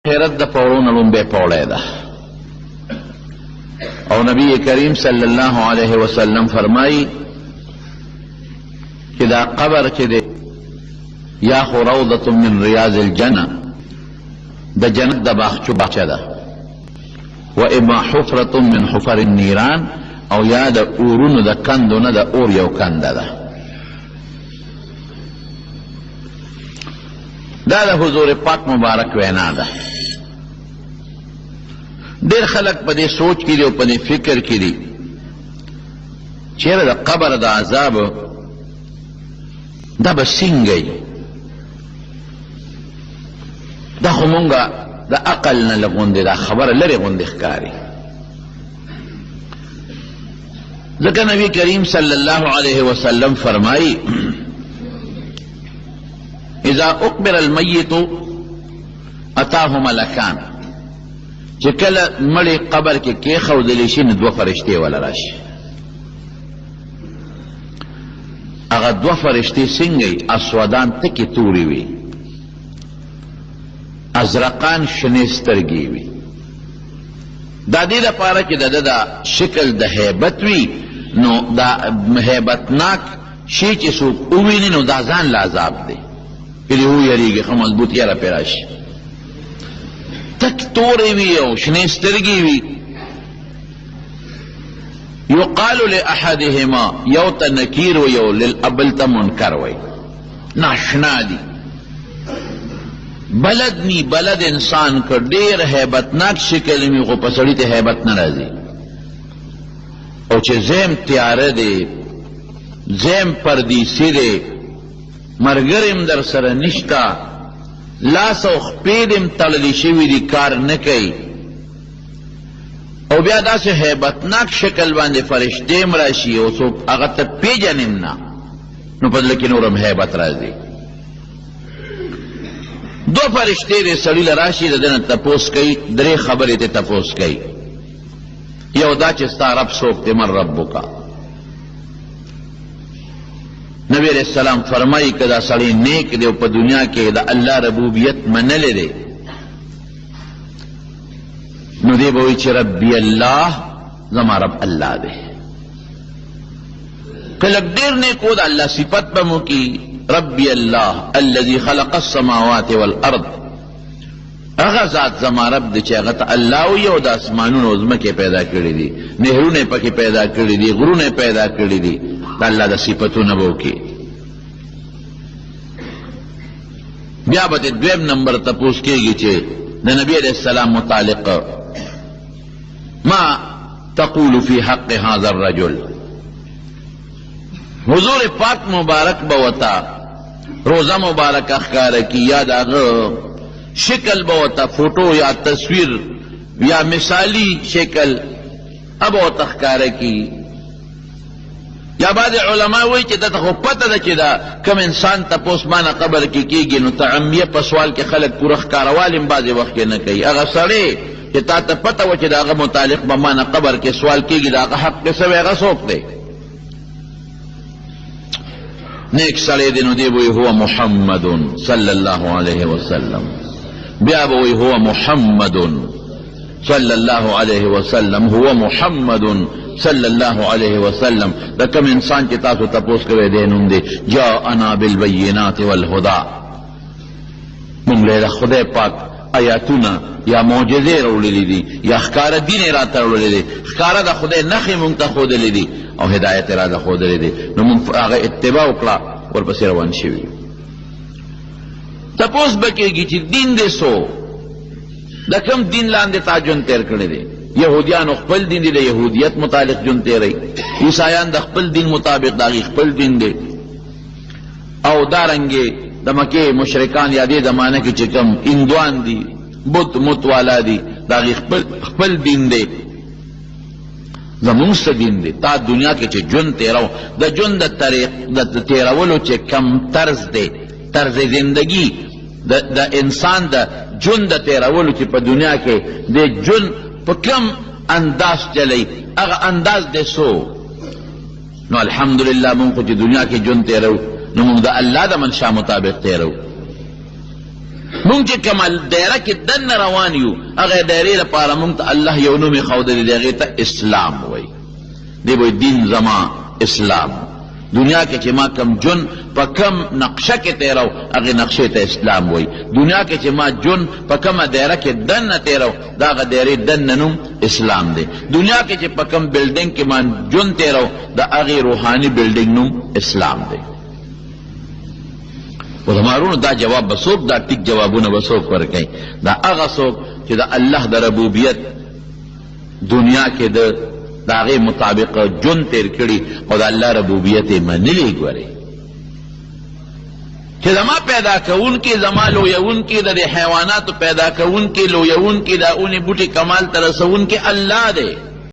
آخرت د پورونه لومبی پوړی ده او نبی کریم صلی الله علیه وسلم فرمایی چې دا قبر چې دی یا خو روضة من ریاض الجنه د جنت د باغچو باغچه ده و اما حفرة من حفر النیران او یا د اورونو د کندو نه د اور یو کنده ده. دا د حضور پاک مبارک وینا ده. ډېر خلک په دې سوچ کې دي او په دې فکر کې دي چېرې د قبر د عذاب دا به څنګه وي. دا خو مونږه د عقل نه لږ غوندې دا خبره لرې غوندې ښکاري. ځکه نبی کریم صلی الله علیه وسلم فرمایي اذا اقبر المیت اتاه ملکان، چې کله مړی قبر کې کېښودلی شي نو دوه فرشتې وله راشي. هغه دوه فرشتې څنګه وي؟ اسودان تکې تورې وي، ازرقان شنې سترګې وي. دا دې لپاره چې د ده دا شکل د هیبت وي، نو دا هیبتناک شی چې څوک وویني نو دا ځان له عذاب دی چې دې ویریږي ښه مضبوط یاره پرې راشي. تک تورې وي او شنې سترګې وي. یقال لاحدهما، یو ته نکیر وي او بل ته منکر وي، ناشنا دي. بلد نی بلد انسان که ډېر هیبتناک شکل وي خو په سړي ته هیبت نه راځي. او چې زیم تیاره دی، زیم پردیسی دی، مرګریم در سره نشته، لاس او خپې دې تړلې شوي دي، کار نه کوي، او بیا داسې هیبتناک شکل باندې فرشتې هم راشي او څوک هغه ته پېژنم نه، نو په زړه کې نور هم هیبت راځي. دو فرشتې دې سړي له راشي د ده نه تپوس کوي، درې خبرې ته تپوس کوي. یو دا چې ستا رب څوک دی، من ربک. نبی علیہ السلام فرمائی که دا سړی نیک دی او په دنیا کې د الله ربوبیت منلی دی، نو دی به وایي چې ربی الله، زما رب الله دی. که لږ ډېر نیک و د الله صفت به مو کی، ربی الله الذي خلق السماوات والارض، هغه ذات زما رب دی چې هغه ته الله وي او د اسمانونو او ځمکې پیدا کړي دي، نهرونه یې پکې پیدا کړي دي، غرونه یې پیدا کړي دي. د الله د صفتونه به وکړي. بیا به د دویم نمبر تپوس کېږي چې د نبي علیه السلام متعلق ما تقول فی حق هذا الرجل. حضور پاک مبارک به ورته روزه مبارکه ښکاره کي، یا د هغه شکل به ورته فوټو یا تصویر یا مثالی شکل به ورته ښکاره کي. یا بعض علماء وایي چې دته خو پته ده چې دا کم انسان تپوس مانه قبر کې کېږي، نو تعمیه په سوال کې خلک پوره ښکاروال هم بعضې وخت کې نه کوي. هغه سړی چې تا ته پته وه چې د هغه متعلق به مانه قبر کې سوال کېږي، د هغه حق کې څه وی، هغه څوک دی؟ نیک سړی دی، نو دی به وایي هو محمد صلی الله علیه وسلم. بیا به وایي هو محمد صلی الله علیه وسلم، هو محمد صلی الله علیه وسلم. دا کم انسان چې تاسو تپوس کوئ دی نوم دی جاءنا بالبینات والهدى. مونږ له د خدای پاک آیاتونه یا معجزې راوړلې دي، یا ښکاره دین یې راته راوړلی دی، ښکاره د خدای نښې مونږ ته ښودلې دي او هدایت یې راته ښودلی دی، نو مونږ هغه اتباع وکړه، ورپسې روان شوي. تپوس به کېږي چې دین دې څو، د کوم دین لاندې تا ژوند تېر کړی دی. یهودیانو خپل دین دی، د یهودیت متعلق ژوند تېروي. عیسایان د خپل دین مطابق د هغې خپل دین دی. او دارنګې د مکې مشرکان یا دې زمانه کې چې کوم هندوان دي، بت مت والا دي، د هغې خپل دین دی. زمونږ څه دین دی؟ تا دنیا کې چې ژوند تېرو، د ژوند د تېرولو چې کم طرز دی، طرز زندگی د انسان د ژوند د تېرولو چې په دنیا کې د ژوند په کم انداز چلی، هغه انداز دی څو. نو الحمدلله مونږ خو چې دنیا کې ژوند تېرو، نو مونږ د الله د منشا مطابق تېرو. مونږ چې کومه دایره کې دننه روان یو هغه دایرې لپاره مونږ ته الله یو نوم ښودلی دی، هغې ته اسلام وایي. دی وایي دین زما اسلام. دنیا کې چې ما کم جون په کم نقشه کې تیرو هغې نقشې ته اسلام وایي. دنیا کې چې ما جون په کومه دایره کې دننه تیرو د هغه دایرې دننه نوم اسلام دی. دنیا کې چې په کم بلډینګ کې ما جون تیرو د هغې روحاني بلډینګ نوم اسلام دی. علماء دا جواب به څوک، دا ټیک جوابونه به څوک ورکوي؟ دا هغه څوک چې د الله د ربوبیت دنیا کې د هغې مطابق ژوند تیر کړي او د الله ربوبیت یې منلی. ګورئ چې زما پیدا کوونکي، زما لویونکي، د دې حیواناتو پیدا کوونکي، لویونکي، د اونې بوټي کمال ته رسونکي الله دی.